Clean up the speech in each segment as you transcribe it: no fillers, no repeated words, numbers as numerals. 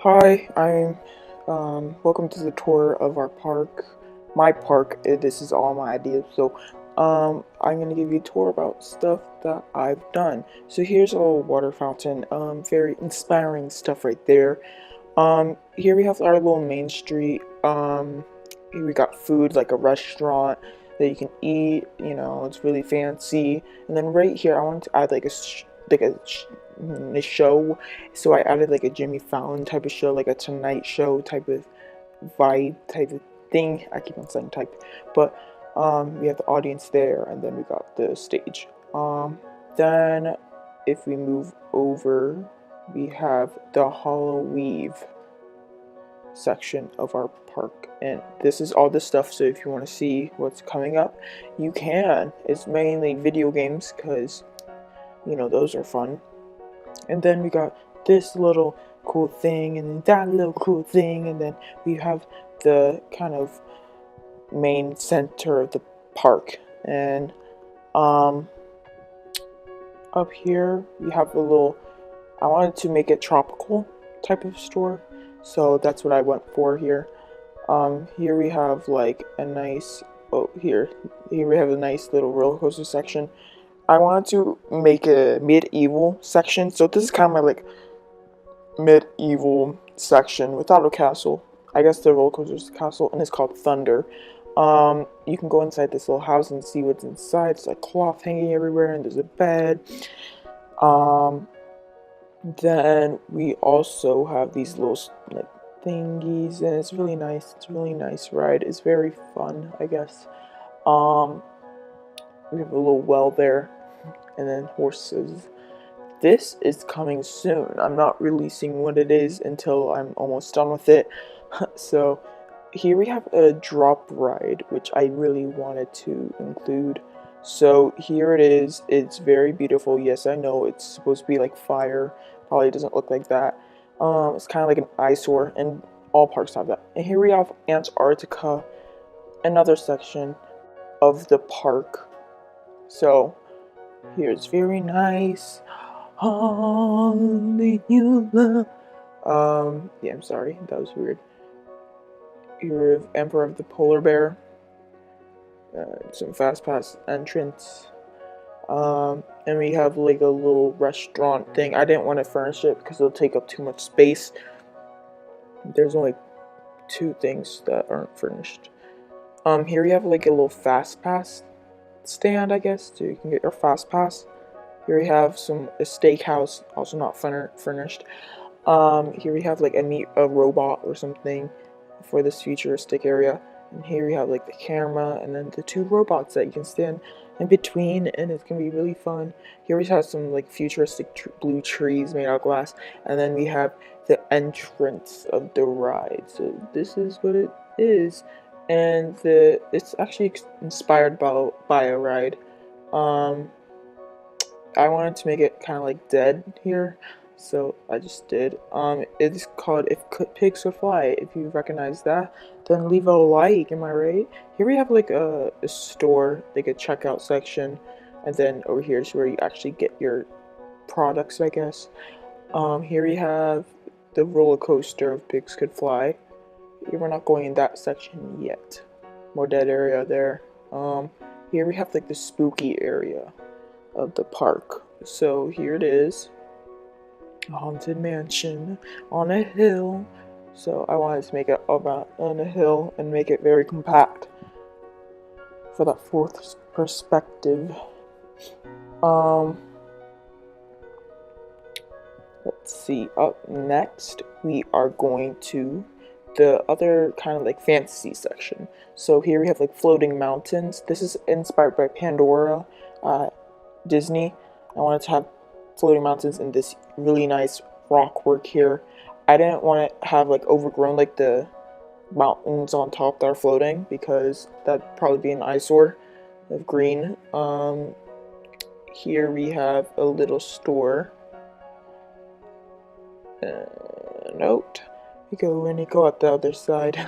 Hi, I'm welcome to the tour of our park. My park. This is all my ideas. So, I'm gonna give you a tour about stuff that I've done. So here's a little water fountain. Very inspiring stuff right there. Here we have our little main street. Here we got food like a restaurant that you can eat. You know, it's really fancy. And then right here, I wanted to add like a show. So I added like a Jimmy Fallon type of show, like a Tonight Show type of vibe type of thing. I keep on saying type, but we have the audience there, and then we got the stage. Then if we move over, we have the Hollow Weave section of our park, and this is all the stuff. So if you want to see what's coming up, you can. It's mainly video games because those are fun. And then we got this little cool thing, and then that little cool thing, and then we have the kind of main center of the park. And up here we have a little, I wanted to make it tropical type of store, so that's what I went for here. Here we have like a nice, here we have a nice little roller coaster section. I wanted to make a medieval section, so this is kind of my like medieval section without a castle. I guess the roller coaster is a castle, and it's called Thunder. You can go inside this little house and see what's inside. It's like cloth hanging everywhere, and there's a bed. Um, then we also have these little like thingies, and it's really nice. It's a really nice ride. It's very fun, I guess. Um, we have a little well there, and then horses. This is coming soon. I'm not releasing what it is until I'm almost done with it. So here we have a drop ride, which I really wanted to include. So here it is. It's very beautiful. Yes, I know it's supposed to be like fire. Probably doesn't look like that. It's kind of like an eyesore, and all parks have that. And here we have Antarctica, another section of the park. So here it's very nice. Hallelujah. Yeah, I'm sorry, that was weird. Here, Emperor of the Polar Bear. Some fast pass entrance. And we have like a little restaurant thing. I didn't want to furnish it because it'll take up too much space. There's only two things that aren't furnished. Here we have like a little fast pass stand, I guess, so you can get your fast pass. Here we have a steakhouse, also not furnished. Here we have like a robot or something for this futuristic area. And here we have like the camera, and then the two robots that you can stand in between, and it's gonna be really fun. Here we have some like futuristic blue trees made out of glass, and then we have the entrance of the ride. So this is what it is, and it's actually inspired by a ride. I wanted to make it kind of like dead here, so I just did. It's called If Pigs Could Fly. If you recognize that, then leave a like. Am I right? Here we have like a store, like a checkout section, and then over here is where you actually get your products, I guess. Here we have the roller coaster of Pigs Could Fly. We're not going in that section yet. More dead area there. Here we have like the spooky area of the park. So here it is, a haunted mansion on a hill. So I wanted to make it about on a hill and make it very compact for that fourth perspective. Let's see. Up next, we are going to the other kind of like fantasy section. So here we have like floating mountains. This is inspired by Pandora. Disney. I wanted to have floating mountains in this really nice rock work here. I didn't want to have like overgrown like the mountains on top that are floating because that'd probably be an eyesore of green. Here we have a little store. Note. You go in, you go out the other side.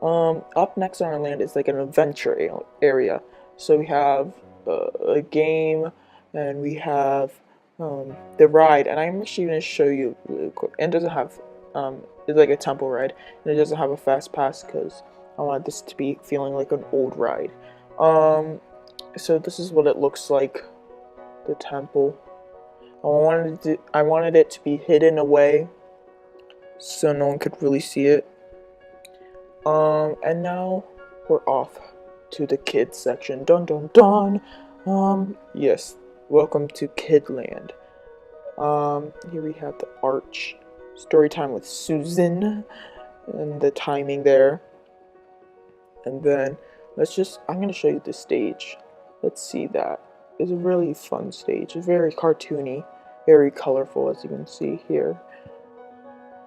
Up next on our land is like an adventure area. So we have a game, and we have the ride, and I'm actually going to show you really quick. And it doesn't have it's like a temple ride, and it doesn't have a fast pass because I wanted this to be feeling like an old ride. So this is what it looks like, the temple. I wanted it to be hidden away so no one could really see it. And now we're off to the kids section. Dun dun dun. Yes, welcome to Kidland. Here we have the arch. Story time with Susan, and the timing there. And then I'm gonna show you the stage. Let's see that. It's a really fun stage. It's very cartoony, very colorful, as you can see here.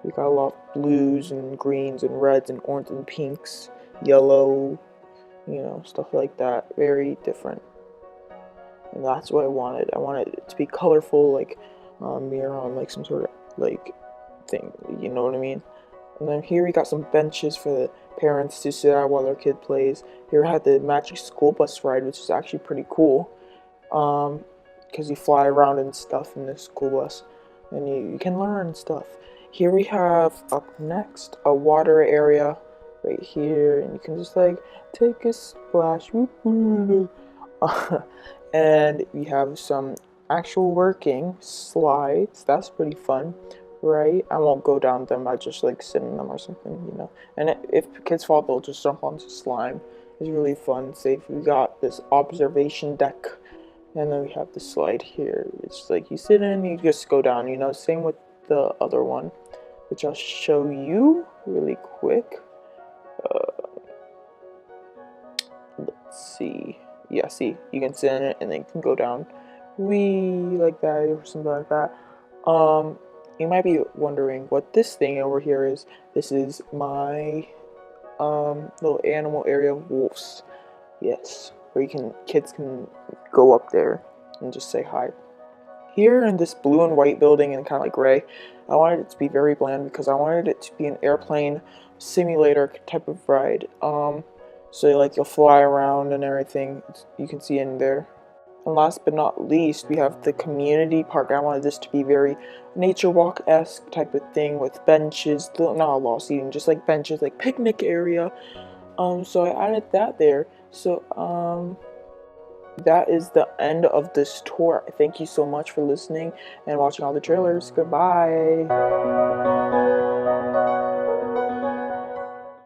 We got a lot of blues and greens and reds and orange and pinks, yellow, stuff like that. Very different. And that's what I wanted. I wanted it to be colorful, like mirror on like some sort of like thing. You know what I mean? And then here we got some benches for the parents to sit at while their kid plays. Here I had the magic school bus ride, which is actually pretty cool. Because you fly around and stuff in this school bus, and you can learn stuff. Here we have up next a water area right here, and you can just like take a splash. And we have some actual working slides. That's pretty fun, right? I won't go down them. I just like sit in them or something, And if kids fall, they'll just jump onto slime. It's really fun, safe. We got this observation deck, and then we have the slide here. It's like you sit in, you just go down. Same with the other one, which I'll show you really quick. Let's see. Yeah, see, you can sit in it and then you can go down like that or something like that. You might be wondering what this thing over here is. This is my little animal area of wolves. Yes, where kids can go up there and just say hi. Here in this blue and white building and kind of like gray, I wanted it to be very bland because I wanted it to be an airplane simulator type of ride. So like you'll fly around and everything. You can see in there. And last but not least, we have the community park. I wanted this to be very nature walk-esque type of thing with benches, not a lot of seating, just like benches, like picnic area. So I added that there. So that is the end of this tour. Thank you so much for listening and watching all the trailers. Goodbye.